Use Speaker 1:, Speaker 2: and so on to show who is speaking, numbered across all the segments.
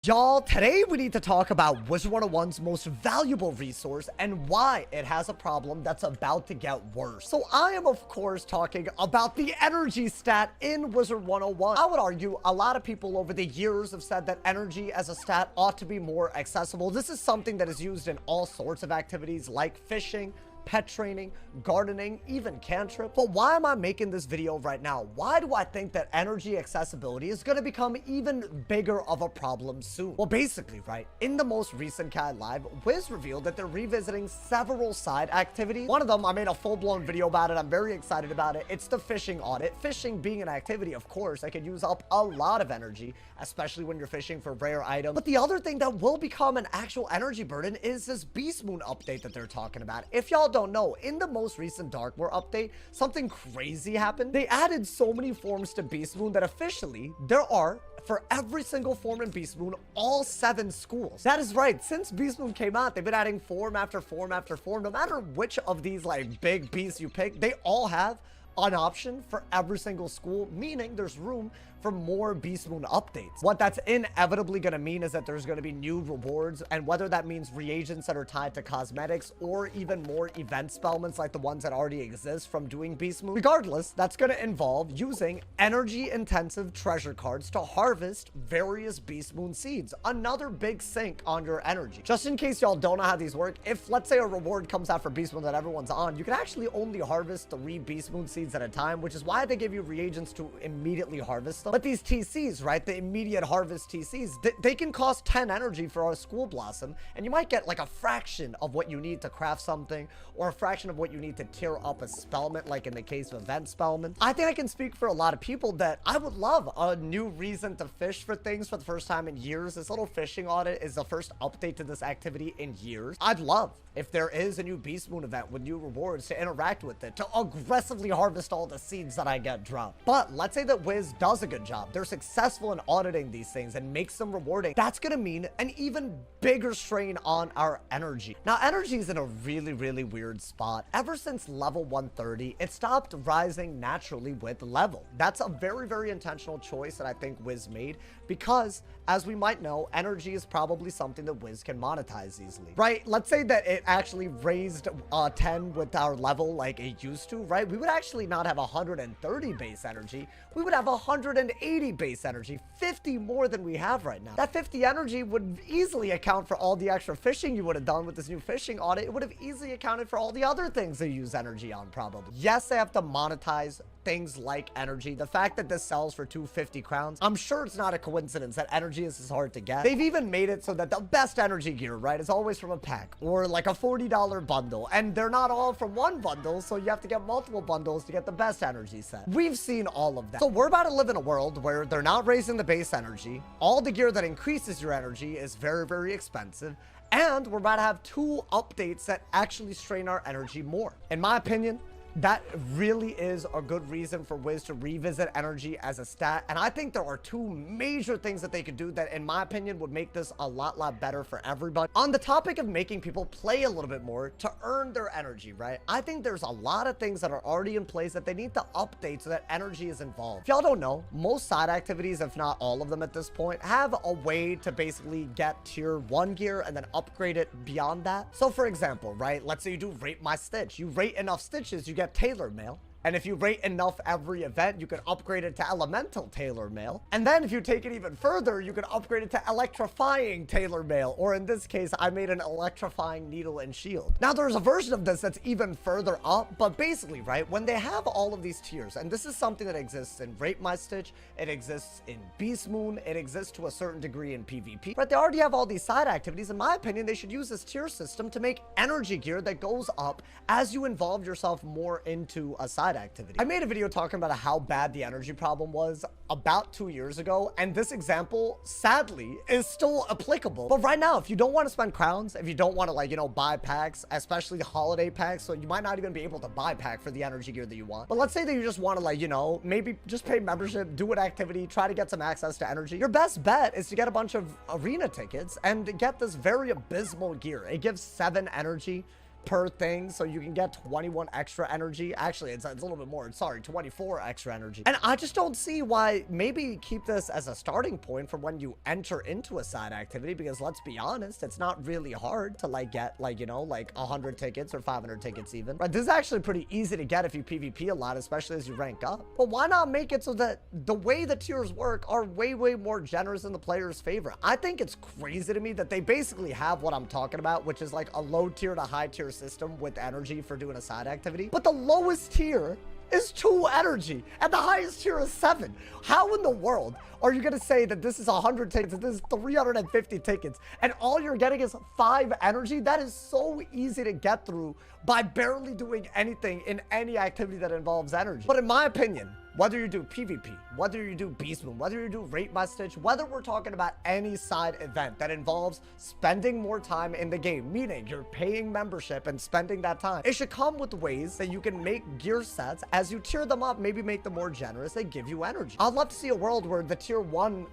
Speaker 1: Y'all, today we need to talk about Wizard101's most valuable resource and why it has a problem that's about to get worse. So I am, of course, talking about the energy stat in Wizard101. I would argue a lot of people over the years have said that energy as a stat ought to be more accessible. This is something that is used in all sorts of activities like fishing, pet training, gardening, even cantrip. But why am I making this video right now? Why do I think that energy accessibility is going to become even bigger of a problem soon? Well, basically, right, in the most recent CAD Live, Wiz revealed that they're revisiting several side activities. One of them, I made a full-blown video about it. I'm very excited about it. It's the fishing audit. Fishing being an activity, of course, that could use up a lot of energy, especially when you're fishing for rare items. But the other thing that will become an actual energy burden is this Beast Moon update that they're talking about. If y'all don't know, in the most recent Dark War update, something crazy happened. They added so many forms to Beast Moon that officially there are, for every single form in Beast Moon, all 7 schools. That is right. Since Beast Moon came out, they've been adding form after form after form. No matter which of these like big beasts you pick, they all have an option for every single school, meaning there's room for more Beast Moon updates. What that's inevitably going to mean is that there's going to be new rewards, and whether that means reagents that are tied to cosmetics or even more event spellments like the ones that already exist from doing Beast Moon. Regardless, that's going to involve using energy intensive treasure cards to harvest various Beast Moon seeds. Another big sink on your energy. Just in case y'all don't know how these work, if let's say a reward comes out for Beast Moon that everyone's on, you can actually only harvest 3 Beast Moon seeds at a time, which is why they give you reagents to immediately harvest them. But these TCs, right, the immediate harvest TCs, they can cost 10 energy for a school blossom, and you might get like a fraction of what you need to craft something, or a fraction of what you need to tear up a spellment, like in the case of event spellment. I think I can speak for a lot of people that I would love a new reason to fish for things for the first time in years. This little fishing audit is the first update to this activity in years. I'd love if there is a new Beast Moon event with new rewards to interact with it, to aggressively harvest all the seeds that I get dropped. But let's say that Wiz does a good job. They're successful in auditing these things and makes them rewarding. That's going to mean an even bigger strain on our energy. Now, energy is in a really weird spot. Ever since level 130, it stopped rising naturally with level. That's a very intentional choice that I think Wiz made, because as we might know, energy is probably something that Wiz can monetize easily, right? Let's say that it actually raised 10 with our level like it used to, right? We would actually not have 130 base energy. We would have 180 base energy, 50 more than we have right now. That 50 energy would easily account for all the extra fishing you would have done with this new fishing audit. It would have easily accounted for all the other things they use energy on, probably. Yes, they have to monetize things like energy. The fact that this sells for 250 crowns, I'm sure it's not a coincidence that energy is hard to get. They've even made it so that the best energy gear, right, is always from a pack or like a $40 bundle, and they're not all from one bundle, so you have to get multiple bundles to get the best energy set. We've seen all of that. So we're about to live in a world where they're not raising the base energy. All the gear that increases your energy is very expensive, and we're about to have 2 updates that actually strain our energy more. In my opinion, that really is a good reason for Wiz to revisit energy as a stat. And I think there are 2 major things that they could do that, in my opinion, would make this a lot better for everybody. On the topic of making people play a little bit more to earn their energy, right? I think there's a lot of things that are already in place that they need to update so that energy is involved. If y'all don't know, most side activities, if not all of them at this point, have a way to basically get tier 1 gear and then upgrade it beyond that. So for example, right, let's say you do rate my stitch. You rate enough stitches, you get tailor mail. And if you rate enough every event, you can upgrade it to elemental tailor mail. And then if you take it even further, you can upgrade it to electrifying tailor mail. Or in this case, I made an electrifying needle and shield. Now there's a version of this that's even further up, but basically, right, when they have all of these tiers, and this is something that exists in Rate My Stitch, it exists in Beast Moon, it exists to a certain degree in PvP, but they already have all these side activities. In my opinion, they should use this tier system to make energy gear that goes up as you involve yourself more into a side activity. I made a video talking about how bad the energy problem was about 2 years ago, and this example sadly is still applicable. But right now, if you don't want to spend crowns, if you don't want to, like, you know, buy packs, especially holiday packs, so you might not even be able to buy pack for the energy gear that you want, but let's say that you just want to, like, you know, maybe just pay membership, do an activity, try to get some access to energy, your best bet is to get a bunch of arena tickets and get this very abysmal gear. It gives 7 energy. per thing, so you can get 21 extra energy. Actually, it's a little bit more. Sorry, 24 extra energy. And I just don't see why. Maybe keep this as a starting point for when you enter into a side activity, because let's be honest, it's not really hard to like get like, you know, like 100 tickets or 500 tickets even. Right? This is actually pretty easy to get if you PvP a lot, especially as you rank up. But why not make it so that the way the tiers work are way more generous in the player's favor? I think it's crazy to me that they basically have what I'm talking about, which is like a low tier to high tier system with energy for doing a side activity. But the lowest tier is 2 energy and the highest tier is 7. How in the world are you going to say that this is 100 tickets and this is 350 tickets and all you're getting is 5 energy? That is so easy to get through by barely doing anything in any activity that involves energy. But in my opinion, whether you do PvP, whether you do Beast Moon, whether you do Rate My Stitch, whether we're talking about any side event that involves spending more time in the game, meaning you're paying membership and spending that time, it should come with ways that you can make gear sets. As you tier them up, maybe make them more generous, they give you energy. I'd love to see a world where the tier 1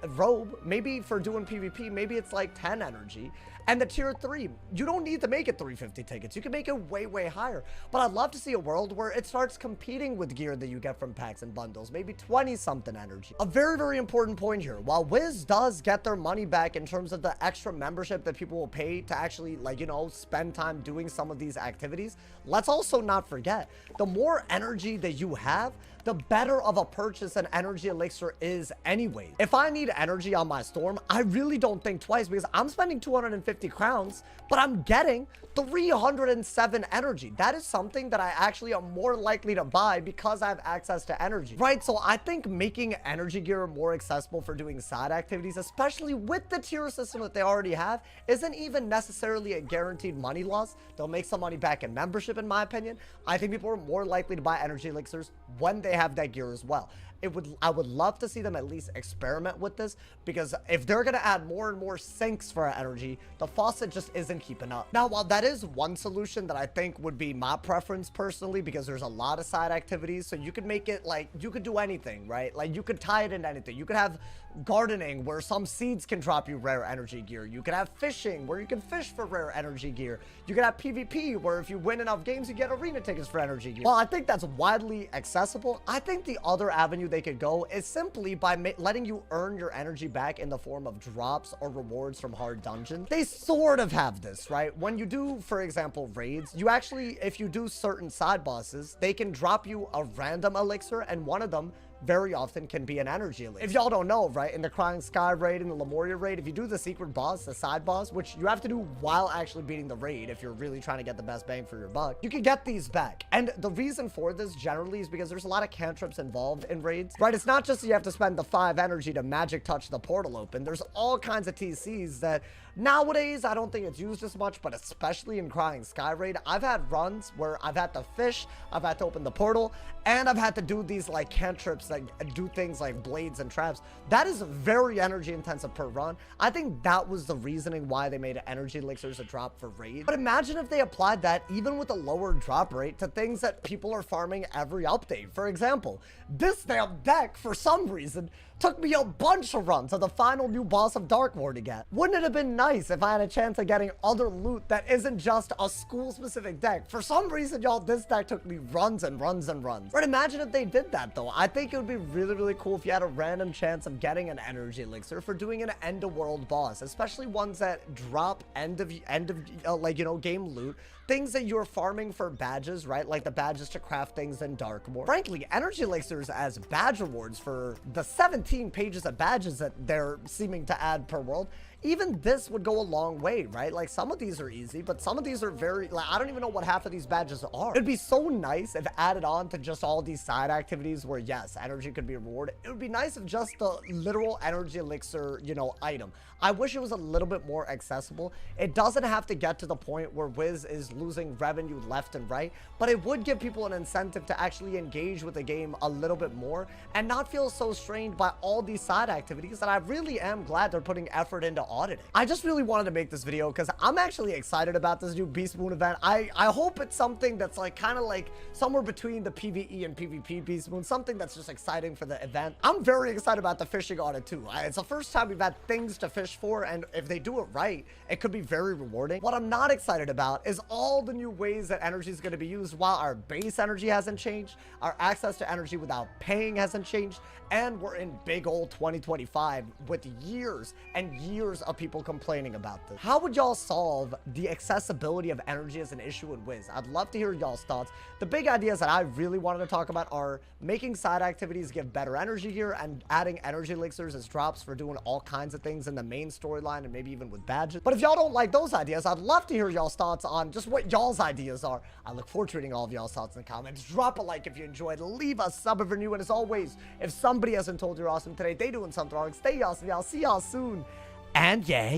Speaker 1: robe, maybe for doing PvP, maybe it's like 10 energy. And the tier 3, you don't need to make it 350 tickets. You can make it way higher. But I'd love to see a world where it starts competing with gear that you get from packs and bundles, maybe 20 something energy. A very important point here. While Wiz does get their money back in terms of the extra membership that people will pay to actually, like, you know, spend time doing some of these activities, let's also not forget, the more energy that you have, the better of a purchase an energy elixir is anyway. If I need energy on my storm, I really don't think twice, because I'm spending 250 crowns, but I'm getting 307 energy. That is something that I actually am more likely to buy because I have access to energy, right? So I think making energy gear more accessible for doing side activities, especially with the tier system that they already have, isn't even necessarily a guaranteed money loss. They'll make some money back in membership, in my opinion. I think people are more likely to buy energy elixirs when they have that gear as well. I would love to see them at least experiment with this, because if they're going to add more and more sinks for energy, the faucet just isn't keeping up. Now, while that is one solution that I think would be my preference personally, because there's a lot of side activities, so you could make it like, you could do anything, right? Like, you could tie it into anything. You could have gardening where some seeds can drop you rare energy gear. You could have fishing where you can fish for rare energy gear. You could have PvP where if you win enough games, you get arena tickets for energy gear. While I think that's widely accessible, I think the other avenue they could go is simply by letting you earn your energy back in the form of drops or rewards from hard dungeons. They sort of have this, right? When you do, for example, raids, you actually, if you do certain side bosses, they can drop you a random elixir, and one of them very often can be an energy elixir. If y'all don't know, right, in the Crying Sky raid and the Lemuria raid, if you do the secret boss, the side boss, which you have to do while actually beating the raid if you're really trying to get the best bang for your buck, you can get these back. And the reason for this generally is because there's a lot of cantrips involved in raids, right? It's not just that you have to spend the 5 energy to magic touch the portal open. There's all kinds of TCs that nowadays I don't think it's used as much, but especially in Crying Sky raid, I've had runs where I've had to fish, I've had to open the portal, and I've had to do these like cantrips that do things like blades and traps. That is very energy intensive per run. I think that was the reasoning why they made energy elixirs a drop for raid. But imagine if they applied that even with a lower drop rate to things that people are farming every update. For example, this damn deck, for some reason, took me a bunch of runs to the final new boss of Darkmoor to get. Wouldn't it have been nice if I had a chance of getting other loot that isn't just a school-specific deck? For some reason, y'all, this deck took me runs and runs and runs. Right, imagine if they did that, though. I think it would be really cool if you had a random chance of getting an energy elixir for doing an end-of-world boss, especially ones that drop end of like, you know, game loot. Things that you're farming for badges, right? Like the badges to craft things in Darkmoor. Frankly, energy elixirs as badge rewards for the 17 pages of badges that they're seeming to add per world, even this would go a long way, right? Like, some of these are easy, but some of these are very, like, I don't even know what half of these badges are. It'd be so nice if added on to just all these side activities where, yes, energy could be rewarded. It would be nice if just the literal energy elixir, you know, item. I wish it was a little bit more accessible. It doesn't have to get to the point where Wiz is losing revenue left and right, but it would give people an incentive to actually engage with the game a little bit more and not feel so strained by all these side activities. And I really am glad they're putting effort into auditing. I just really wanted to make this video because I'm actually excited about this new Beast Moon event. I hope it's something that's like kind of like somewhere between the PvE and PvP Beast Moon, something that's just exciting for the event. I'm very excited about the fishing on it too. It's the first time we've had things to fish for, and if they do it right, it could be very rewarding. What I'm not excited about is all the new ways that energy is going to be used. While our base energy hasn't changed, our access to energy without paying hasn't changed, and we're in big old 2025 with years and years of people complaining about this. How would y'all solve the accessibility of energy as an issue in Wiz? I'd love to hear y'all's thoughts. The big ideas that I really wanted to talk about are making side activities give better energy here, and adding energy elixirs as drops for doing all kinds of things in the main storyline and maybe even with badges. But if y'all don't like those ideas, I'd love to hear y'all's thoughts on just what y'all's ideas are. I look forward to reading all of y'all's thoughts in the comments. Drop a like if you enjoyed, leave a sub if you're new, and as always, if somebody hasn't told you you're awesome today, they doing something wrong. Stay awesome, y'all. See y'all soon. And yeah.